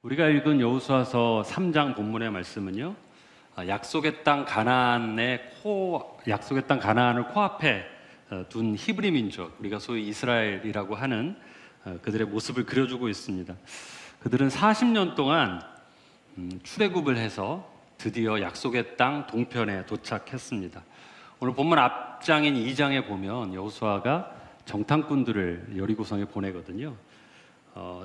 우리가 읽은 여호수아서 3장 본문의 말씀은요, 약속의 땅 가나안을 코앞에 둔 히브리 민족, 우리가 소위 이스라엘이라고 하는 그들의 모습을 그려주고 있습니다. 그들은 40년 동안 출애굽을 해서 드디어 약속의 땅 동편에 도착했습니다. 오늘 본문 앞장인 2장에 보면 여호수아가 정탐꾼들을 여리고성에 보내거든요.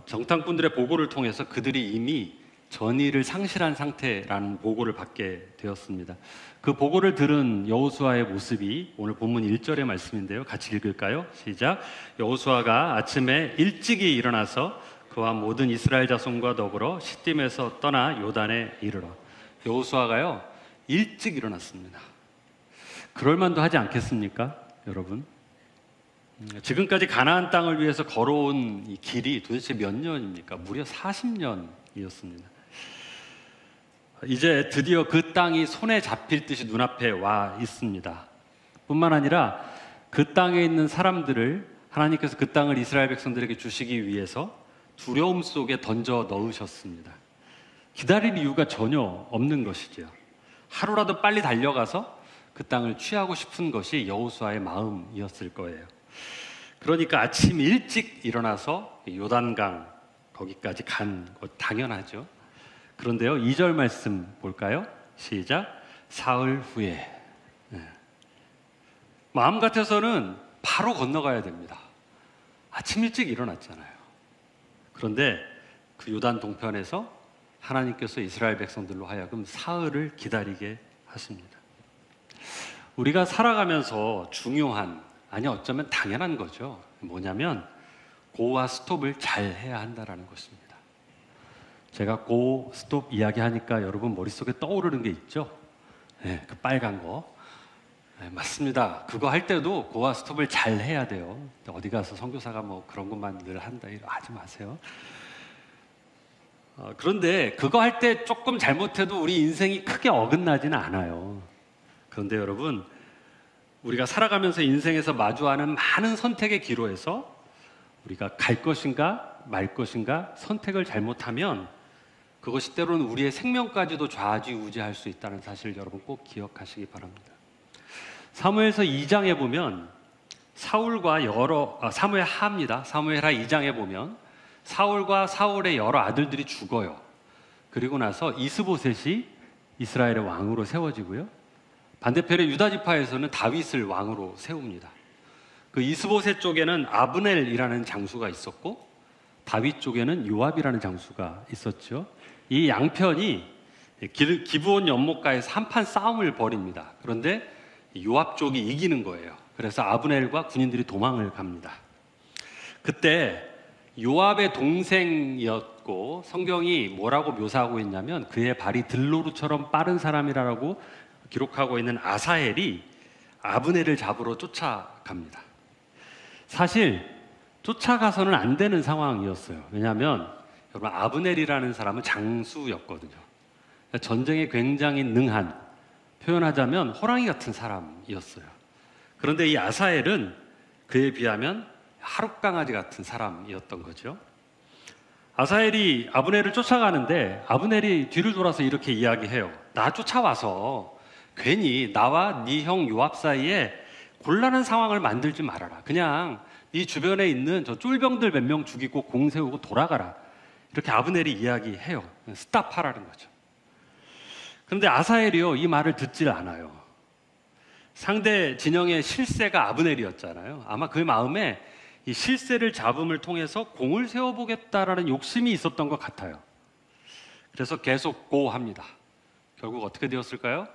정탐꾼들의 보고를 통해서 그들이 이미 전의를 상실한 상태라는 보고를 받게 되었습니다. 그 보고를 들은 여호수아의 모습이 오늘 본문 1절의 말씀인데요. 같이 읽을까요? 시작. 여호수아가 아침에 일찍이 일어나서 그와 모든 이스라엘 자손과 더불어 시딤에서 떠나 요단에 이르러. 여호수아가요, 일찍 일어났습니다. 그럴 만도 하지 않겠습니까, 여러분? 지금까지 가나안 땅을 위해서 걸어온 이 길이 도대체 몇 년입니까? 무려 40년이었습니다. 이제 드디어 그 땅이 손에 잡힐 듯이 눈앞에 와 있습니다. 뿐만 아니라 그 땅에 있는 사람들을 하나님께서 그 땅을 이스라엘 백성들에게 주시기 위해서 두려움 속에 던져 넣으셨습니다. 기다릴 이유가 전혀 없는 것이죠. 하루라도 빨리 달려가서 그 땅을 취하고 싶은 것이 여호수아의 마음이었을 거예요. 그러니까 아침 일찍 일어나서 요단강 거기까지 간 것 당연하죠. 그런데요, 2절 말씀 볼까요? 시작. 사흘 후에. 마음 같아서는 바로 건너가야 됩니다. 아침 일찍 일어났잖아요. 그런데 그 요단 동편에서 하나님께서 이스라엘 백성들로 하여금 사흘을 기다리게 하십니다. 우리가 살아가면서 중요한, 아니 어쩌면 당연한 거죠. 뭐냐면 고와 스톱을 잘 해야 한다는 것입니다. 제가 고, 스톱 이야기하니까 여러분 머릿속에 떠오르는 게 있죠? 네, 그 빨간 거. 네, 맞습니다. 그거 할 때도 고와 스톱을 잘 해야 돼요. 어디 가서 선교사가 뭐 그런 것만 늘 한다 이러 하지 마세요. 그런데 그거 할 때 조금 잘못해도 우리 인생이 크게 어긋나지는 않아요. 그런데 여러분, 우리가 살아가면서 인생에서 마주하는 많은 선택의 기로에서 우리가 갈 것인가 말 것인가 선택을 잘못하면 그것이 때로는 우리의 생명까지도 좌지우지할 수 있다는 사실을 여러분 꼭 기억하시기 바랍니다. 사무엘서 2장에 보면 사무엘하입니다. 사무엘하 2장에 보면 사울과 사울의 여러 아들들이 죽어요. 그리고 나서 이스보셋이 이스라엘의 왕으로 세워지고요. 반대편의 유다 지파에서는 다윗을 왕으로 세웁니다. 그 이스보셋 쪽에는 아브넬이라는 장수가 있었고 다윗 쪽에는 요압이라는 장수가 있었죠. 이 양편이 기브온 연못가에서 한판 싸움을 벌입니다. 그런데 요압 쪽이 이기는 거예요. 그래서 아브넬과 군인들이 도망을 갑니다. 그때 요압의 동생이었고 성경이 뭐라고 묘사하고 있냐면 그의 발이 들노루처럼 빠른 사람이라고 기록하고 있는 아사헬이 아브넬을 잡으러 쫓아갑니다. 사실 쫓아가서는 안 되는 상황이었어요. 왜냐하면 여러분, 아브넬이라는 사람은 장수였거든요. 전쟁에 굉장히 능한, 표현하자면 호랑이 같은 사람이었어요. 그런데 이 아사헬은 그에 비하면 하룻강아지 같은 사람이었던 거죠. 아사헬이 아브넬을 쫓아가는데 아브넬이 뒤를 돌아서 이렇게 이야기해요. 나 쫓아와서 괜히 나와 네 형 요압 사이에 곤란한 상황을 만들지 말아라. 그냥 네 주변에 있는 저 쫄병들 몇 명 죽이고 공 세우고 돌아가라. 이렇게 아브넬이 이야기해요. 스탑하라는 거죠. 그런데 아사헬이요, 이 말을 듣질 않아요. 상대 진영의 실세가 아브넬이었잖아요. 아마 그 마음에 이 실세를 잡음을 통해서 공을 세워보겠다라는 욕심이 있었던 것 같아요. 그래서 계속 고합니다. 결국 어떻게 되었을까요?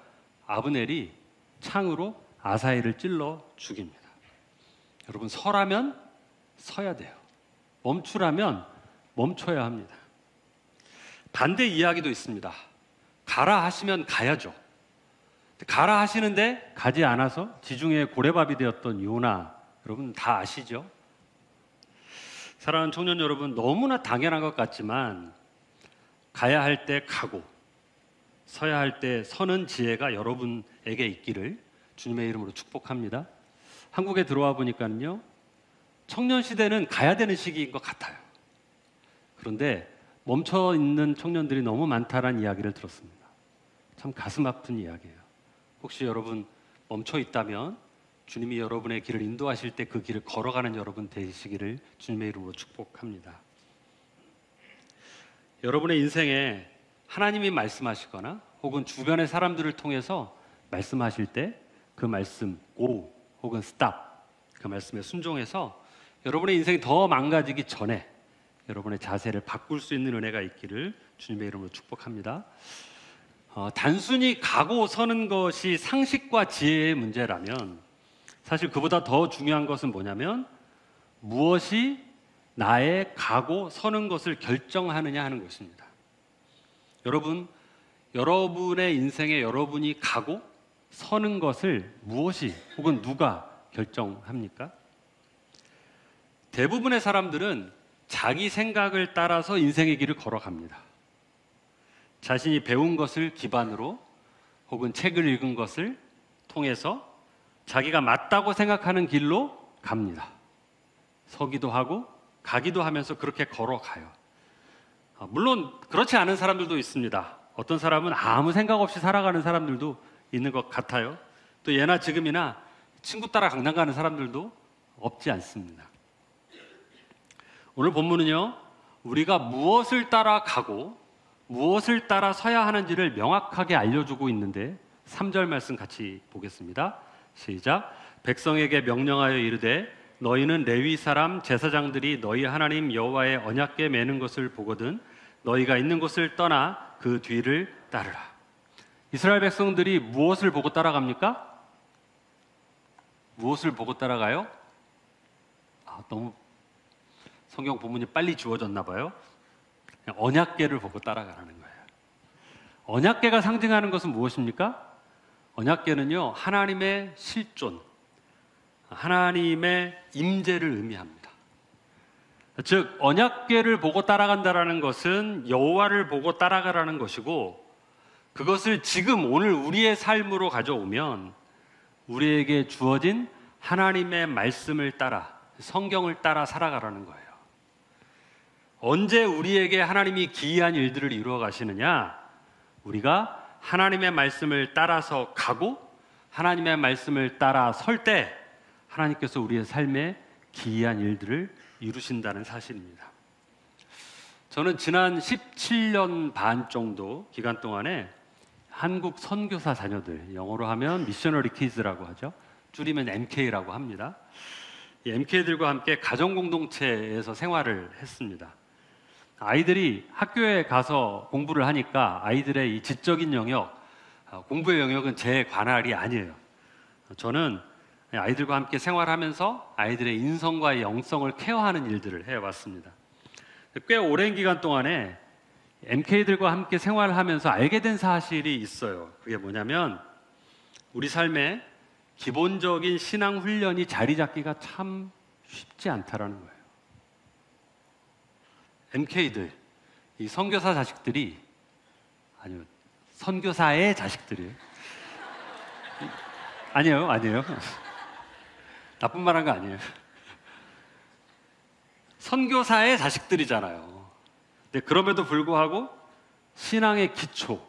아브넬이 창으로 아사헬을 찔러 죽입니다. 여러분, 서라면 서야 돼요. 멈추라면 멈춰야 합니다. 반대 이야기도 있습니다. 가라 하시면 가야죠. 가라 하시는데 가지 않아서 지중해 고래밥이 되었던 요나, 여러분 다 아시죠? 사랑하는 청년 여러분, 너무나 당연한 것 같지만 가야 할 때 가고 서야 할 때 서는 지혜가 여러분에게 있기를 주님의 이름으로 축복합니다. 한국에 들어와 보니까요, 청년 시대는 가야 되는 시기인 것 같아요. 그런데 멈춰 있는 청년들이 너무 많다라는 이야기를 들었습니다. 참 가슴 아픈 이야기예요. 혹시 여러분 멈춰 있다면 주님이 여러분의 길을 인도하실 때 그 길을 걸어가는 여러분 되시기를 주님의 이름으로 축복합니다. 여러분의 인생에 하나님이 말씀하시거나 혹은 주변의 사람들을 통해서 말씀하실 때 그 말씀 고 혹은 stop 그 말씀에 순종해서 여러분의 인생이 더 망가지기 전에 여러분의 자세를 바꿀 수 있는 은혜가 있기를 주님의 이름으로 축복합니다. 단순히 가고 서는 것이 상식과 지혜의 문제라면 사실 그보다 더 중요한 것은 뭐냐면 무엇이 나의 가고 서는 것을 결정하느냐 하는 것입니다. 여러분, 여러분의 인생에 여러분이 가고 서는 것을 무엇이 혹은 누가 결정합니까? 대부분의 사람들은 자기 생각을 따라서 인생의 길을 걸어갑니다. 자신이 배운 것을 기반으로 혹은 책을 읽은 것을 통해서 자기가 맞다고 생각하는 길로 갑니다. 서기도 하고 가기도 하면서 그렇게 걸어가요. 물론 그렇지 않은 사람들도 있습니다. 어떤 사람은 아무 생각 없이 살아가는 사람들도 있는 것 같아요. 또 예나 지금이나 친구 따라 강남 가는 사람들도 없지 않습니다. 오늘 본문은요, 우리가 무엇을 따라 가고 무엇을 따라 서야 하는지를 명확하게 알려주고 있는데 3절 말씀 같이 보겠습니다. 시작. 백성에게 명령하여 이르되 너희는 레위 사람 제사장들이 너희 하나님 여호와의 언약궤 매는 것을 보거든 너희가 있는 곳을 떠나 그 뒤를 따르라. 이스라엘 백성들이 무엇을 보고 따라갑니까? 무엇을 보고 따라가요? 너무 성경 본문이 빨리 주어졌나 봐요. 그냥 언약궤를 보고 따라가라는 거예요. 언약궤가 상징하는 것은 무엇입니까? 언약궤는요, 하나님의 실존, 하나님의 임재를 의미합니다. 즉 언약궤를 보고 따라간다라는 것은 여호와를 보고 따라가라는 것이고 그것을 지금 오늘 우리의 삶으로 가져오면 우리에게 주어진 하나님의 말씀을 따라 성경을 따라 살아가라는 거예요. 언제 우리에게 하나님이 기이한 일들을 이루어 가시느냐? 우리가 하나님의 말씀을 따라서 가고 하나님의 말씀을 따라 설 때 하나님께서 우리의 삶에 기이한 일들을 이루신다는 사실입니다. 저는 지난 17년 반 정도 기간 동안에 한국 선교사 자녀들, 영어로 하면 미셔너리 키즈라고 하죠. 줄이면 MK라고 합니다. 이 MK들과 함께 가정공동체에서 생활을 했습니다. 아이들이 학교에 가서 공부를 하니까 아이들의 이 지적인 영역, 공부의 영역은 제 관할이 아니에요. 저는 아이들과 함께 생활하면서 아이들의 인성과 영성을 케어하는 일들을 해왔습니다. 꽤 오랜 기간 동안에 MK들과 함께 생활하면서 알게 된 사실이 있어요. 그게 뭐냐면 우리 삶에 기본적인 신앙 훈련이 자리 잡기가 참 쉽지 않다라는 거예요. MK들, 이 선교사 자식들이 아니요, 선교사의 자식들이에요. 아니에요. 나쁜 말 한 거 아니에요. 선교사의 자식들이잖아요. 근데 그럼에도 불구하고 신앙의 기초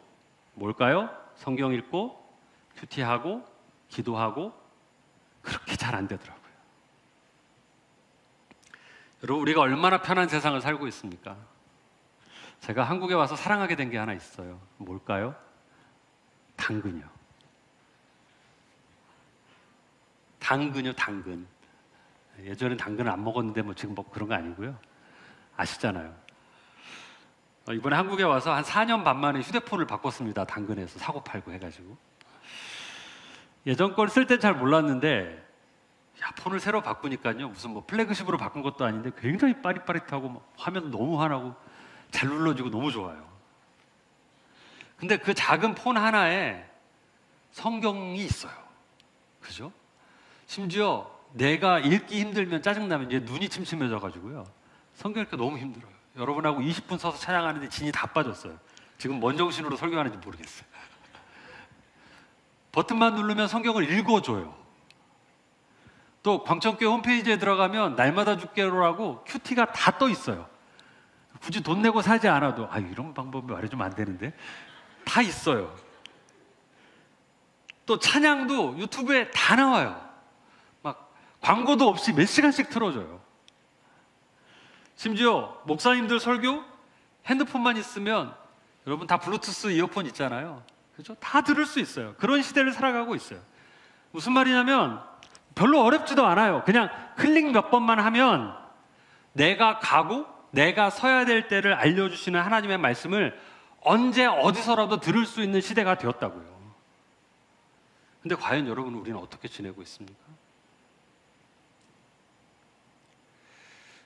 뭘까요? 성경 읽고 큐티하고 기도하고 그렇게 잘 안 되더라고요. 여러분, 우리가 얼마나 편한 세상을 살고 있습니까? 제가 한국에 와서 사랑하게 된 게 하나 있어요. 뭘까요? 당근이요. 당근. 예전엔 당근을 안 먹었는데 뭐 지금 뭐 그런 거 아니고요. 아시잖아요. 이번에 한국에 와서 한 4년 반 만에 휴대폰을 바꿨습니다. 당근에서 사고 팔고 해가지고. 예전 걸 쓸 땐 잘 몰랐는데 폰을 새로 바꾸니까요, 무슨 뭐 플래그십으로 바꾼 것도 아닌데 굉장히 빠릿빠릿하고 화면도 너무 환하고 잘 눌러지고 너무 좋아요. 근데 그 작은 폰 하나에 성경이 있어요. 그죠? 심지어 내가 읽기 힘들면 짜증나면 이제 눈이 침침해져가지고요, 성경 읽기 너무 힘들어요. 여러분하고 20분 서서 찬양하는데 진이 다 빠졌어요. 지금 뭔 정신으로 설교하는지 모르겠어요. 버튼만 누르면 성경을 읽어줘요. 또 광천교회 홈페이지에 들어가면 날마다 죽게로라고 큐티가 다 떠 있어요. 굳이 돈 내고 사지 않아도 이런 방법이 말해주면 안 되는데 다 있어요. 또 찬양도 유튜브에 다 나와요. 막 광고도 없이 몇 시간씩 틀어줘요. 심지어 목사님들 설교 핸드폰만 있으면 여러분 다 블루투스 이어폰 있잖아요. 그렇죠? 다 들을 수 있어요. 그런 시대를 살아가고 있어요. 무슨 말이냐면 별로 어렵지도 않아요. 그냥 클릭 몇 번만 하면 내가 가고 내가 서야 될 때를 알려주시는 하나님의 말씀을 언제 어디서라도 들을 수 있는 시대가 되었다고요. 근데 과연 여러분, 우리는 어떻게 지내고 있습니까?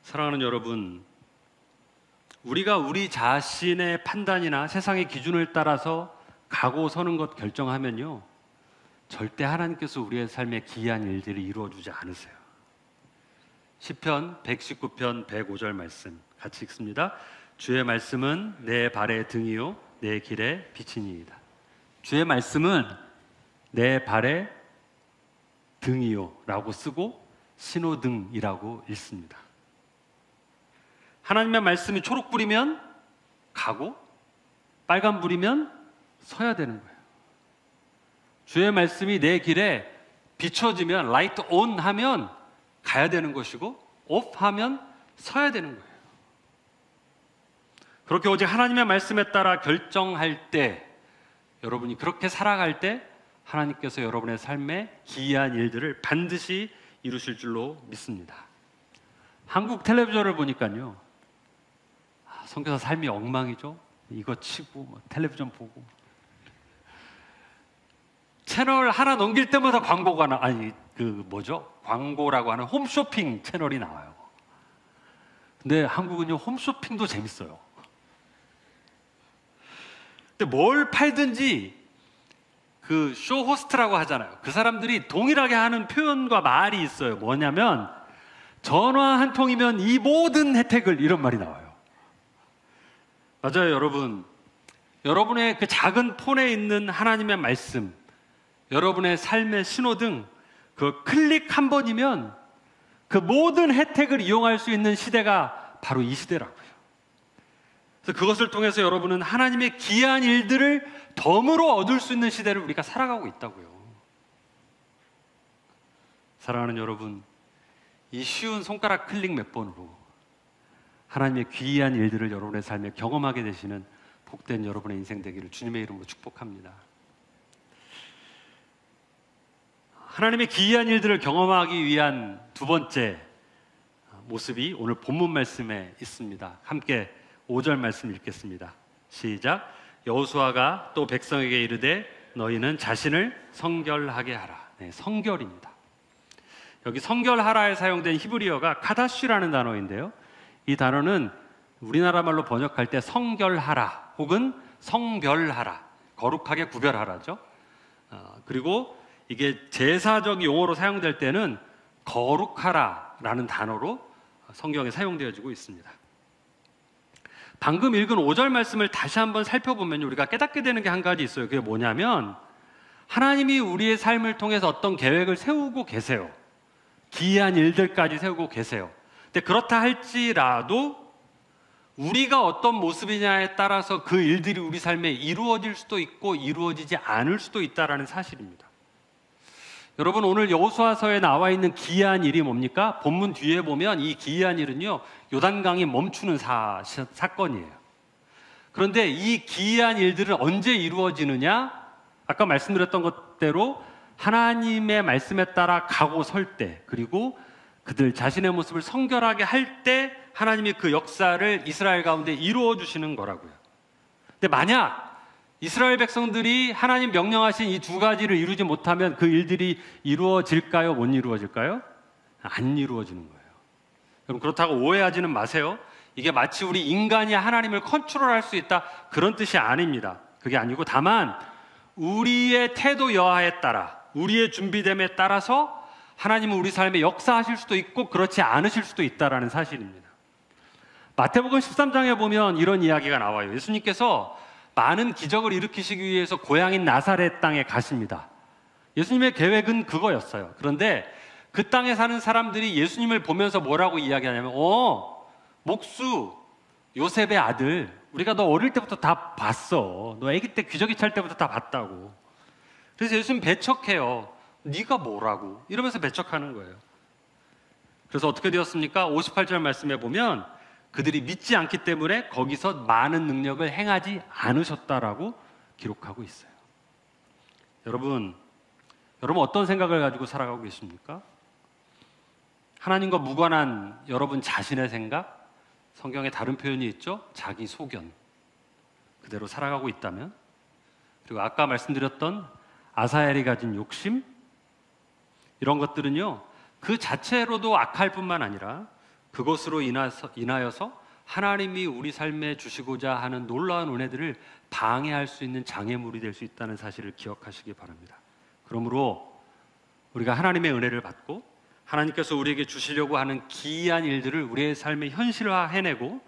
사랑하는 여러분, 우리가 우리 자신의 판단이나 세상의 기준을 따라서 가고 서는 것 결정하면요, 절대 하나님께서 우리의 삶에 기이한 일들을 이루어주지 않으세요. 시편 119편 105절 말씀 같이 읽습니다. 주의 말씀은 내 발의 등이요 내 길의 빛이니이다. 주의 말씀은 내 발의 등이요 라고 쓰고 신호등이라고 읽습니다. 하나님의 말씀이 초록불이면 가고 빨간불이면 서야 되는 거예요. 주의 말씀이 내 길에 비춰지면 라이트 온 하면 가야 되는 것이고 오프 하면 서야 되는 거예요. 그렇게 오직 하나님의 말씀에 따라 결정할 때, 여러분이 그렇게 살아갈 때 하나님께서 여러분의 삶에 기이한 일들을 반드시 이루실 줄로 믿습니다. 한국 텔레비전을 보니까요, 선교사 삶이 엉망이죠. 이거 치고 텔레비전 보고 채널 하나 넘길 때마다 광고가 광고라고 하는 홈쇼핑 채널이 나와요. 근데 한국은요, 홈쇼핑도 재밌어요. 근데 뭘 팔든지 그 쇼 호스트라고 하잖아요. 그 사람들이 동일하게 하는 표현과 말이 있어요. 뭐냐면 전화 한 통이면 이 모든 혜택을, 이런 말이 나와요. 맞아요, 여러분. 여러분의 그 작은 폰에 있는 하나님의 말씀, 여러분의 삶의 신호등, 그 클릭 한 번이면 그 모든 혜택을 이용할 수 있는 시대가 바로 이 시대라고요. 그래서 그것을 통해서 여러분은 하나님의 기이한 일들을 덤으로 얻을 수 있는 시대를 우리가 살아가고 있다고요. 사랑하는 여러분, 이 쉬운 손가락 클릭 몇 번으로 하나님의 기이한 일들을 여러분의 삶에 경험하게 되시는 복된 여러분의 인생 되기를 주님의 이름으로 축복합니다. 하나님의 기이한 일들을 경험하기 위한 두 번째 모습이 오늘 본문 말씀에 있습니다. 함께 5절 말씀 읽겠습니다. 시작. 여호수아가 또 백성에게 이르되 너희는 자신을 성결하게 하라. 네, 성결입니다. 여기 성결하라에 사용된 히브리어가 카다쉬라는 단어인데요, 이 단어는 우리나라 말로 번역할 때 성결하라 혹은 성별하라, 거룩하게 구별하라죠. 그리고 이게 제사적 용어로 사용될 때는 거룩하라라는 단어로 성경에 사용되어지고 있습니다. 방금 읽은 5절 말씀을 다시 한번 살펴보면 우리가 깨닫게 되는 게 한 가지 있어요. 그게 뭐냐면 하나님이 우리의 삶을 통해서 어떤 계획을 세우고 계세요. 기이한 일들까지 세우고 계세요. 근데 그렇다 할지라도 우리가 어떤 모습이냐에 따라서 그 일들이 우리 삶에 이루어질 수도 있고 이루어지지 않을 수도 있다는 사실입니다. 여러분, 오늘 여호수아서에 나와 있는 기이한 일이 뭡니까? 본문 뒤에 보면 이 기이한 일은요, 요단강이 멈추는 사건이에요. 그런데 이 기이한 일들은 언제 이루어지느냐? 아까 말씀드렸던 것대로 하나님의 말씀에 따라 가고 설 때, 그리고 그들 자신의 모습을 성결하게 할 때 하나님이 그 역사를 이스라엘 가운데 이루어 주시는 거라고요. 근데 만약 이스라엘 백성들이 하나님 명령하신 이 두 가지를 이루지 못하면 그 일들이 이루어질까요? 못 이루어질까요? 안 이루어지는 거예요. 여러분, 그렇다고 오해하지는 마세요. 이게 마치 우리 인간이 하나님을 컨트롤할 수 있다, 그런 뜻이 아닙니다. 그게 아니고 다만 우리의 태도 여하에 따라, 우리의 준비됨에 따라서 하나님은 우리 삶에 역사하실 수도 있고 그렇지 않으실 수도 있다는 사실입니다. 마태복음 13장에 보면 이런 이야기가 나와요. 예수님께서 많은 기적을 일으키시기 위해서 고향인 나사렛 땅에 가십니다. 예수님의 계획은 그거였어요. 그런데 그 땅에 사는 사람들이 예수님을 보면서 뭐라고 이야기하냐면 목수, 요셉의 아들, 우리가 너 어릴 때부터 다 봤어. 너 아기 때 귀저귀 찰 때부터 다 봤다고. 그래서 예수님 배척해요. 네가 뭐라고? 이러면서 배척하는 거예요. 그래서 어떻게 되었습니까? 58절 말씀에 보면 그들이 믿지 않기 때문에 거기서 많은 능력을 행하지 않으셨다라고 기록하고 있어요. 여러분 어떤 생각을 가지고 살아가고 계십니까? 하나님과 무관한 여러분 자신의 생각, 성경에 다른 표현이 있죠? 자기 소견. 그대로 살아가고 있다면, 그리고 아까 말씀드렸던 아사엘이 가진 욕심, 이런 것들은요, 그 자체로도 악할 뿐만 아니라 그것으로 인하여서 하나님이 우리 삶에 주시고자 하는 놀라운 은혜들을 방해할 수 있는 장애물이 될 수 있다는 사실을 기억하시기 바랍니다. 그러므로 우리가 하나님의 은혜를 받고 하나님께서 우리에게 주시려고 하는 기이한 일들을 우리의 삶에 현실화해내고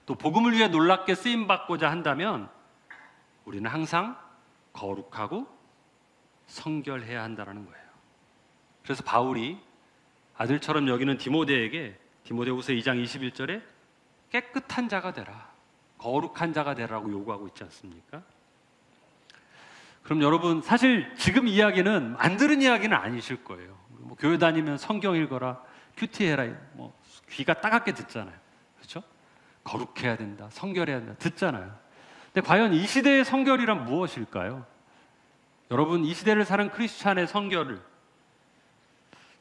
또 복음을 위해 놀랍게 쓰임받고자 한다면 우리는 항상 거룩하고 성결해야 한다는 거예요. 그래서 바울이 아들처럼 여기는 디모데에게 디모데후서 2장 21절에 깨끗한 자가 되라, 거룩한 자가 되라고 요구하고 있지 않습니까? 그럼 여러분, 사실 지금 이야기는 안 들은 이야기는 아니실 거예요. 뭐 교회 다니면 성경 읽어라, 큐티해라, 뭐 귀가 따갑게 듣잖아요. 그렇죠? 거룩해야 된다, 성결해야 된다 듣잖아요. 근데 과연 이 시대의 성결이란 무엇일까요? 여러분, 이 시대를 사는 크리스찬의 성결을,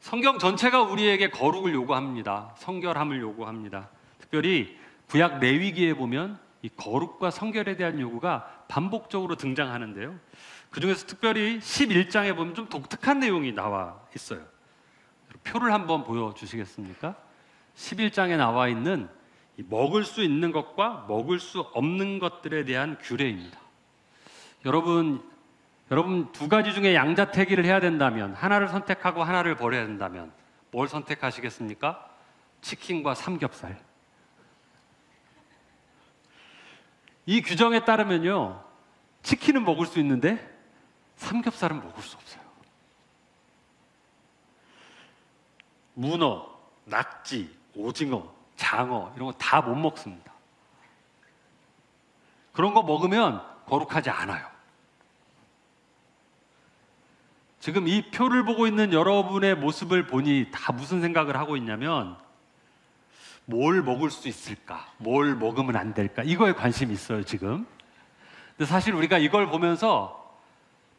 성경 전체가 우리에게 거룩을 요구합니다. 성결함을 요구합니다. 특별히 구약 레위기에 보면 이 거룩과 성결에 대한 요구가 반복적으로 등장하는데요. 그중에서 특별히 11장에 보면 좀 독특한 내용이 나와 있어요. 표를 한번 보여주시겠습니까? 11장에 나와 있는 이 먹을 수 있는 것과 먹을 수 없는 것들에 대한 규례입니다. 여러분 두 가지 중에 양자택일을 해야 된다면, 하나를 선택하고 하나를 버려야 된다면 뭘 선택하시겠습니까? 치킨과 삼겹살. 이 규정에 따르면요, 치킨은 먹을 수 있는데 삼겹살은 먹을 수 없어요. 문어, 낙지, 오징어, 장어 이런 거 다 못 먹습니다. 그런 거 먹으면 거룩하지 않아요. 지금 이 표를 보고 있는 여러분의 모습을 보니 다 무슨 생각을 하고 있냐면, 뭘 먹을 수 있을까? 뭘 먹으면 안 될까? 이거에 관심이 있어요, 지금. 근데 사실 우리가 이걸 보면서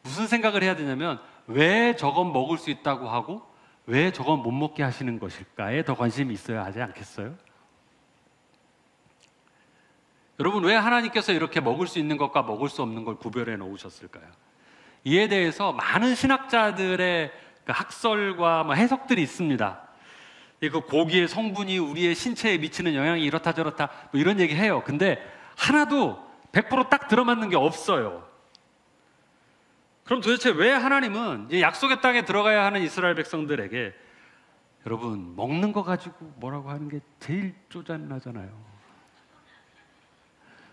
무슨 생각을 해야 되냐면, 왜 저건 먹을 수 있다고 하고 왜 저건 못 먹게 하시는 것일까에 더 관심이 있어야 하지 않겠어요? 여러분, 왜 하나님께서 이렇게 먹을 수 있는 것과 먹을 수 없는 걸 구별해 놓으셨을까요? 이에 대해서 많은 신학자들의 학설과 해석들이 있습니다. 그 고기의 성분이 우리의 신체에 미치는 영향이 이렇다 저렇다 뭐 이런 얘기 해요. 근데 하나도 100% 들어맞는 게 없어요. 그럼 도대체 왜 하나님은 약속의 땅에 들어가야 하는 이스라엘 백성들에게, 여러분 먹는 거 가지고 뭐라고 하는 게 제일 쪼잔하잖아요.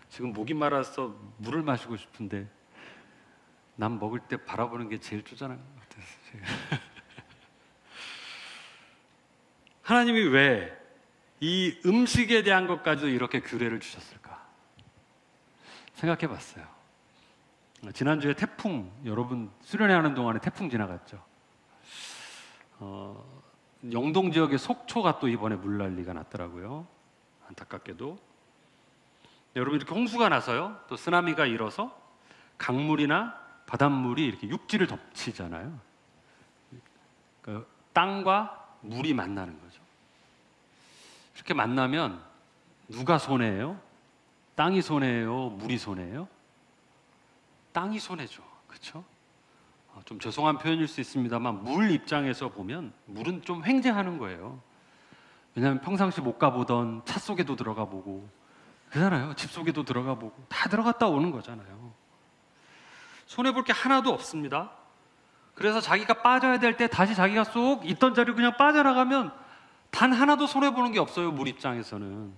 지금 목이 말라서 물을 마시고 싶은데 남 먹을 때 바라보는 게 제일 쪼잔한 것 같아서 하나님이 왜 이 음식에 대한 것까지도 이렇게 규례를 주셨을까 생각해 봤어요. 지난주에 태풍, 여러분 수련회 하는 동안에 태풍 지나갔죠. 영동 지역의 속초가 또 이번에 물난리가 났더라고요. 안타깝게도. 여러분, 이렇게 홍수가 나서요, 또 쓰나미가 일어서 강물이나 바닷물이 이렇게 육지를 덮치잖아요. 그 땅과 물이 만나는 거죠. 이렇게 만나면 누가 손해예요? 땅이 손해예요? 물이 손해예요? 땅이 손해죠. 그렇죠? 좀 죄송한 표현일 수 있습니다만 물 입장에서 보면 물은 좀 횡재하는 거예요. 왜냐하면 평상시 못 가보던 차 속에도 들어가 보고 그러잖아요. 집 속에도 들어가 보고 다 들어갔다 오는 거잖아요. 손해볼 게 하나도 없습니다. 그래서 자기가 빠져야 될 때 다시 자기가 쏙 있던 자리로 그냥 빠져나가면 단 하나도 손해보는 게 없어요. 물 입장에서는.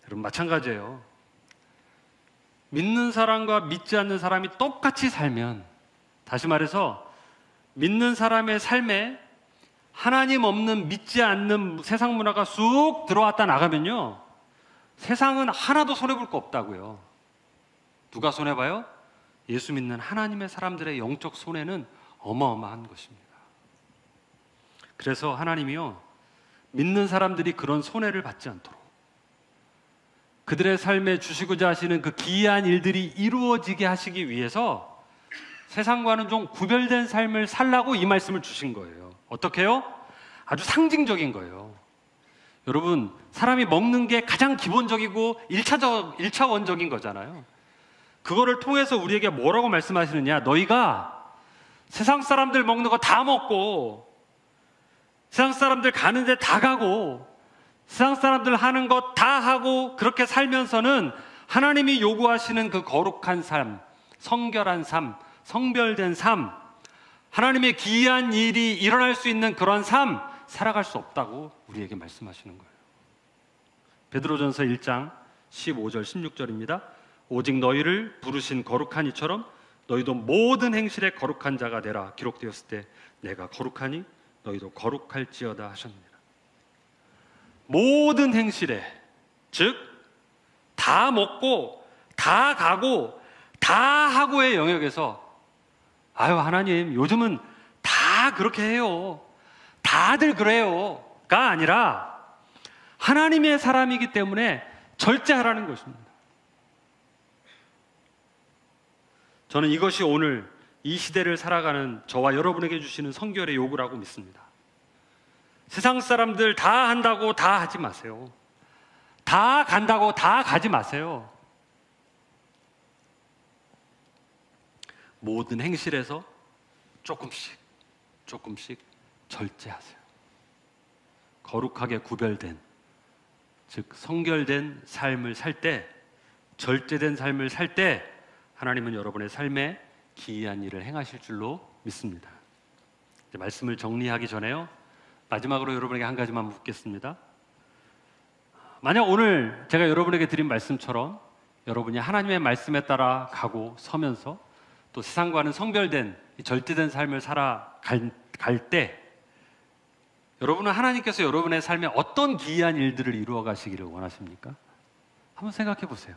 여러분 마찬가지예요. 믿는 사람과 믿지 않는 사람이 똑같이 살면, 다시 말해서 믿는 사람의 삶에 하나님 없는 믿지 않는 세상 문화가 쑥 들어왔다 나가면요, 세상은 하나도 손해볼 거 없다고요. 누가 손해봐요? 예수 믿는 하나님의 사람들의 영적 손해는 어마어마한 것입니다. 그래서 하나님이요, 믿는 사람들이 그런 손해를 받지 않도록 그들의 삶에 주시고자 하시는 그 기이한 일들이 이루어지게 하시기 위해서 세상과는 좀 구별된 삶을 살라고 이 말씀을 주신 거예요. 어떻게요? 아주 상징적인 거예요. 여러분, 사람이 먹는 게 가장 기본적이고 1차원적인 거잖아요. 그거를 통해서 우리에게 뭐라고 말씀하시느냐? 너희가 세상 사람들 먹는 거 다 먹고 세상 사람들 가는 데 다 가고 세상 사람들 하는 것 다 하고 그렇게 살면서는 하나님이 요구하시는 그 거룩한 삶, 성결한 삶, 성별된 삶, 하나님의 기이한 일이 일어날 수 있는 그런 삶 살아갈 수 없다고 우리에게 말씀하시는 거예요. 베드로전서 1장 15절 16절입니다. 오직 너희를 부르신 거룩한 이처럼 너희도 모든 행실에 거룩한 자가 되라. 기록되었을 때 내가 거룩하니 너희도 거룩할지어다 하셨느니라. 모든 행실에, 즉 다 먹고 다 가고 다 하고의 영역에서 아유 하나님 요즘은 다 그렇게 해요, 다들 그래요 가 아니라 하나님의 사람이기 때문에 절제하라는 것입니다. 저는 이것이 오늘 이 시대를 살아가는 저와 여러분에게 주시는 성결의 요구라고 믿습니다. 세상 사람들 다 한다고 다 하지 마세요. 다 간다고 다 가지 마세요. 모든 행실에서 조금씩 절제하세요. 거룩하게 구별된, 즉 성결된 삶을 살 때, 절제된 삶을 살 때 하나님은 여러분의 삶에 기이한 일을 행하실 줄로 믿습니다. 이제 말씀을 정리하기 전에요, 마지막으로 여러분에게 한 가지만 묻겠습니다. 만약 오늘 제가 여러분에게 드린 말씀처럼 여러분이 하나님의 말씀에 따라 가고 서면서 또 세상과는 성별된 절제된 삶을 살아갈 때 여러분은 하나님께서 여러분의 삶에 어떤 기이한 일들을 이루어 가시기를 원하십니까? 한번 생각해 보세요.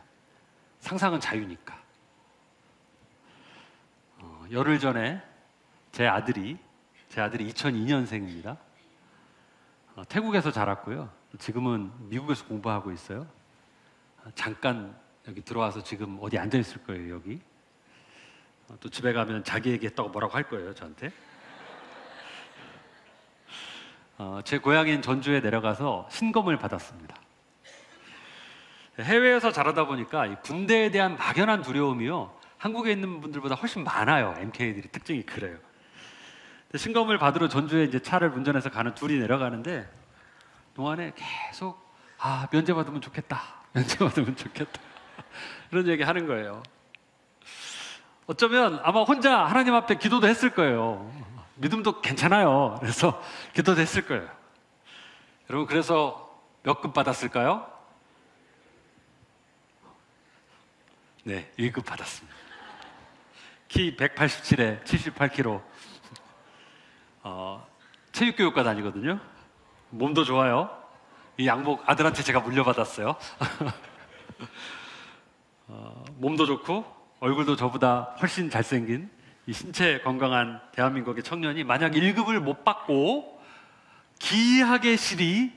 상상은 자유니까. 열흘 전에 제 아들이 2002년생입니다. 태국에서 자랐고요. 지금은 미국에서 공부하고 있어요. 잠깐 여기 들어와서 지금 어디 앉아 있을 거예요, 여기. 또 집에 가면 자기 얘기했다고 뭐라고 할 거예요, 저한테. 제 고향인 전주에 내려가서 신검을 받았습니다. 해외에서 자라다 보니까 이 군대에 대한 막연한 두려움이요, 한국에 있는 분들보다 훨씬 많아요. MK들이 특징이 그래요. 신검을 받으러 전주에 이제 차를 운전해서 가는 둘이 내려가는데 동안에 계속 면제 받으면 좋겠다, 면제 받으면 좋겠다 이런 얘기 하는 거예요. 어쩌면 아마 혼자 하나님 앞에 기도도 했을 거예요. 믿음도 괜찮아요. 그래서 기도도 했을 거예요. 여러분, 그래서 몇 급 받았을까요? 네, 1급 받았습니다. 키 187에 78kg. 체육교육과 다니거든요. 몸도 좋아요. 이 양복 아들한테 제가 물려받았어요. 몸도 좋고 얼굴도 저보다 훨씬 잘생긴 이 신체 건강한 대한민국의 청년이 만약 1급을 못 받고 기이하게 실이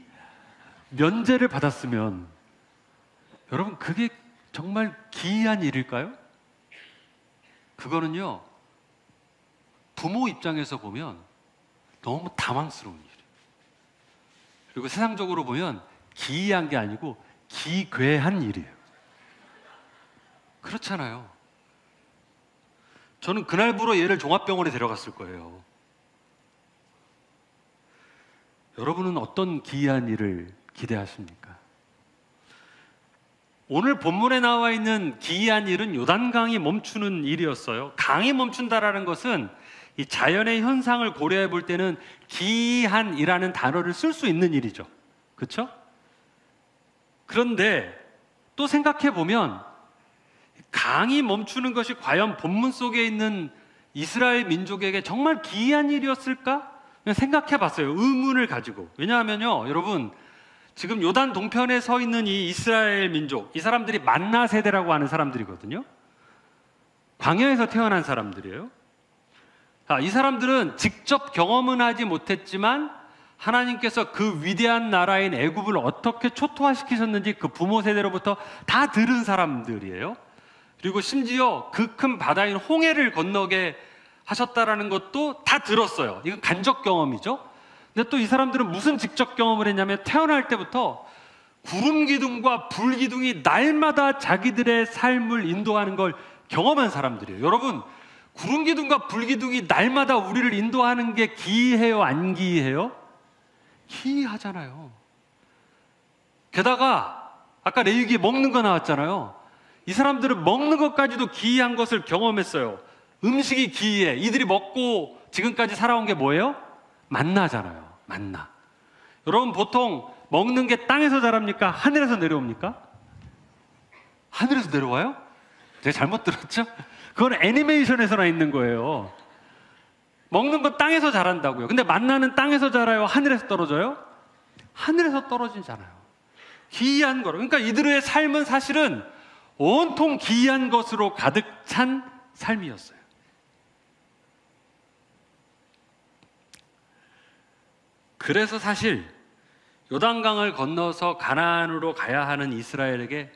면제를 받았으면 여러분, 그게 정말 기이한 일일까요? 그거는요, 부모 입장에서 보면 너무 당황스러운 일이에요. 그리고 세상적으로 보면 기이한 게 아니고 기괴한 일이에요. 그렇잖아요. 저는 그날부로 얘를 종합병원에 데려갔을 거예요. 여러분은 어떤 기이한 일을 기대하십니까? 오늘 본문에 나와 있는 기이한 일은 요단강이 멈추는 일이었어요. 강이 멈춘다라는 것은 이 자연의 현상을 고려해 볼 때는 기이한이라는 단어를 쓸 수 있는 일이죠. 그렇죠? 그런데 또 생각해 보면 강이 멈추는 것이 과연 본문 속에 있는 이스라엘 민족에게 정말 기이한 일이었을까? 그냥 생각해 봤어요. 의문을 가지고. 왜냐하면요, 여러분, 지금 요단 동편에 서 있는 이 이스라엘 민족, 이 사람들이 만나 세대라고 하는 사람들이거든요. 광야에서 태어난 사람들이에요. 이 사람들은 직접 경험은 하지 못했지만 하나님께서 그 위대한 나라인 애굽을 어떻게 초토화시키셨는지 그 부모 세대로부터 다 들은 사람들이에요. 그리고 심지어 그 큰 바다인 홍해를 건너게 하셨다라는 것도 다 들었어요. 이건 간접 경험이죠. 근데 또 이 사람들은 무슨 직접 경험을 했냐면 태어날 때부터 구름 기둥과 불 기둥이 날마다 자기들의 삶을 인도하는 걸 경험한 사람들이에요. 여러분, 구름 기둥과 불 기둥이 날마다 우리를 인도하는 게 기이해요, 안 기이해요? 기이하잖아요. 게다가 아까 레위기에 먹는 거 나왔잖아요. 이 사람들은 먹는 것까지도 기이한 것을 경험했어요. 음식이 기이해. 이들이 먹고 지금까지 살아온 게 뭐예요? 만나잖아요. 만나. 여러분, 보통 먹는 게 땅에서 자랍니까? 하늘에서 내려옵니까? 하늘에서 내려와요? 제가 잘못 들었죠? 그건 애니메이션에서나 있는 거예요. 먹는 건 땅에서 자란다고요. 근데 만나는 땅에서 자라요? 하늘에서 떨어져요? 하늘에서 떨어지잖아요. 기이한 거로. 그러니까 이들의 삶은 사실은 온통 기이한 것으로 가득 찬 삶이었어요. 그래서 사실 요단강을 건너서 가나안으로 가야 하는 이스라엘에게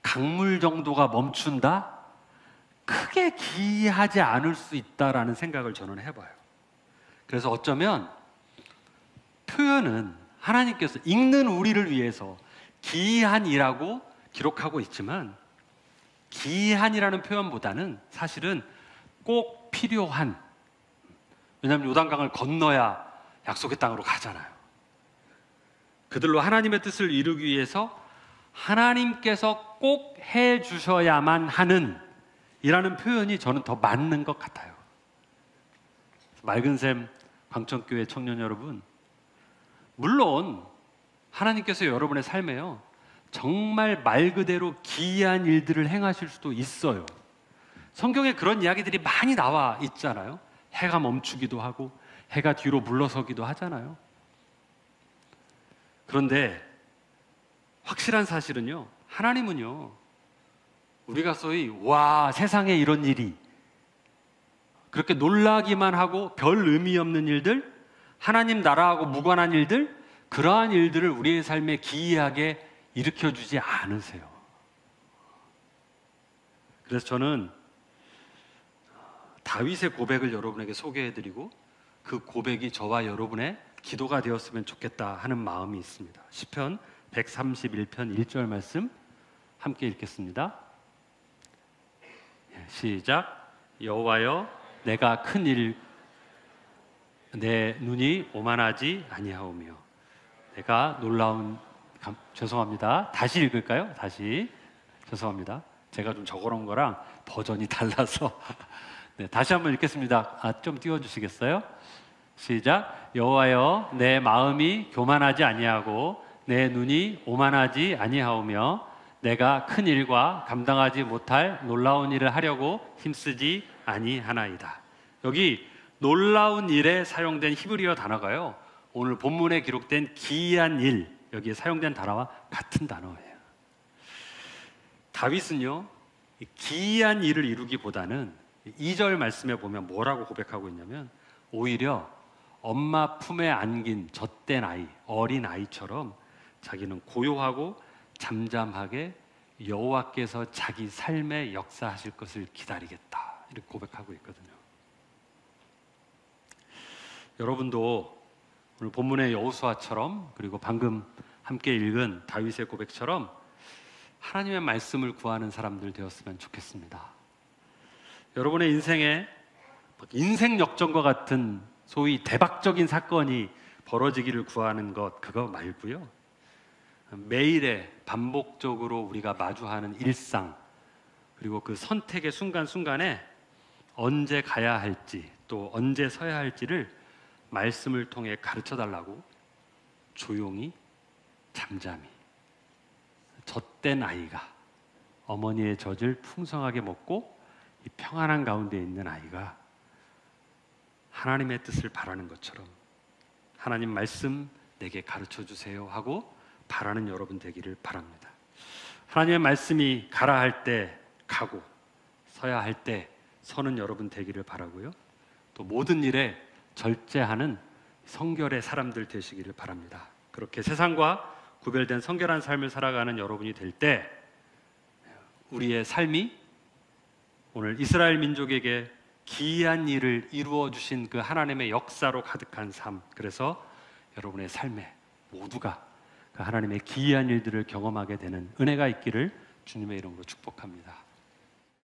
강물 정도가 멈춘다? 크게 기이하지 않을 수 있다라는 생각을 저는 해봐요. 그래서 어쩌면 표현은 하나님께서 읽는 우리를 위해서 기이한이라고 기록하고 있지만 기이한이라는 표현보다는 사실은 꼭 필요한, 왜냐하면 요단강을 건너야 약속의 땅으로 가잖아요. 그들로 하나님의 뜻을 이루기 위해서 하나님께서 꼭 해주셔야만 하는 이라는 표현이 저는 더 맞는 것 같아요. 맑은샘 광천교회 청년 여러분, 물론 하나님께서 여러분의 삶에요 정말 말 그대로 기이한 일들을 행하실 수도 있어요. 성경에 그런 이야기들이 많이 나와 있잖아요. 해가 멈추기도 하고 해가 뒤로 물러서기도 하잖아요. 그런데 확실한 사실은요, 하나님은요, 우리가 소위 와 세상에 이런 일이, 그렇게 놀라기만 하고 별 의미 없는 일들, 하나님 나라하고 무관한 일들, 그러한 일들을 우리의 삶에 기이하게 일으켜주지 않으세요. 그래서 저는 다윗의 고백을 여러분에게 소개해드리고 그 고백이 저와 여러분의 기도가 되었으면 좋겠다 하는 마음이 있습니다. 시편 131편 1절 말씀 함께 읽겠습니다. 시작. 여호와여, 내가 큰 일, 내 눈이 오만하지 아니하오며 내가 놀라운, 죄송합니다. 다시 읽을까요? 다시. 죄송합니다. 제가 좀 적어놓은 거랑 버전이 달라서 네, 다시 한번 읽겠습니다. 좀 띄워주시겠어요? 시작. 여호와여, 내 마음이 교만하지 아니하고 내 눈이 오만하지 아니하오며 내가 큰 일과 감당하지 못할 놀라운 일을 하려고 힘쓰지 아니하나이다. 여기 놀라운 일에 사용된 히브리어 단어가요, 오늘 본문에 기록된 기이한 일, 여기에 사용된 단어와 같은 단어예요. 다윗은요, 기이한 일을 이루기보다는 2절 말씀에 보면 뭐라고 고백하고 있냐면, 오히려 엄마 품에 안긴 젖된 아이, 어린 아이처럼 자기는 고요하고 잠잠하게 여호와께서 자기 삶에 역사하실 것을 기다리겠다, 이렇게 고백하고 있거든요. 여러분도 오늘 본문의 여호수아처럼, 그리고 방금 함께 읽은 다윗의 고백처럼 하나님의 말씀을 구하는 사람들 되었으면 좋겠습니다. 여러분의 인생에 인생 역전과 같은 소위 대박적인 사건이 벌어지기를 구하는 것, 그거 말고요, 매일의 반복적으로 우리가 마주하는 일상, 그리고 그 선택의 순간순간에 언제 가야 할지 또 언제 서야 할지를 말씀을 통해 가르쳐달라고 조용히 잠잠히, 젖된 아이가 어머니의 젖을 풍성하게 먹고 이 평안한 가운데 있는 아이가 하나님의 뜻을 바라는 것처럼 하나님 말씀 내게 가르쳐 주세요 하고 바라는 여러분 되기를 바랍니다. 하나님의 말씀이 가라 할 때 가고 서야 할 때 서는 여러분 되기를 바라고요. 또 모든 일에 절제하는 성결의 사람들 되시기를 바랍니다. 그렇게 세상과 구별된 성결한 삶을 살아가는 여러분이 될 때 우리의 삶이 오늘 이스라엘 민족에게 기이한 일을 이루어 주신 그 하나님의 역사로 가득한 삶, 그래서 여러분의 삶에 모두가 그 하나님의 기이한 일들을 경험하게 되는 은혜가 있기를 주님의 이름으로 축복합니다.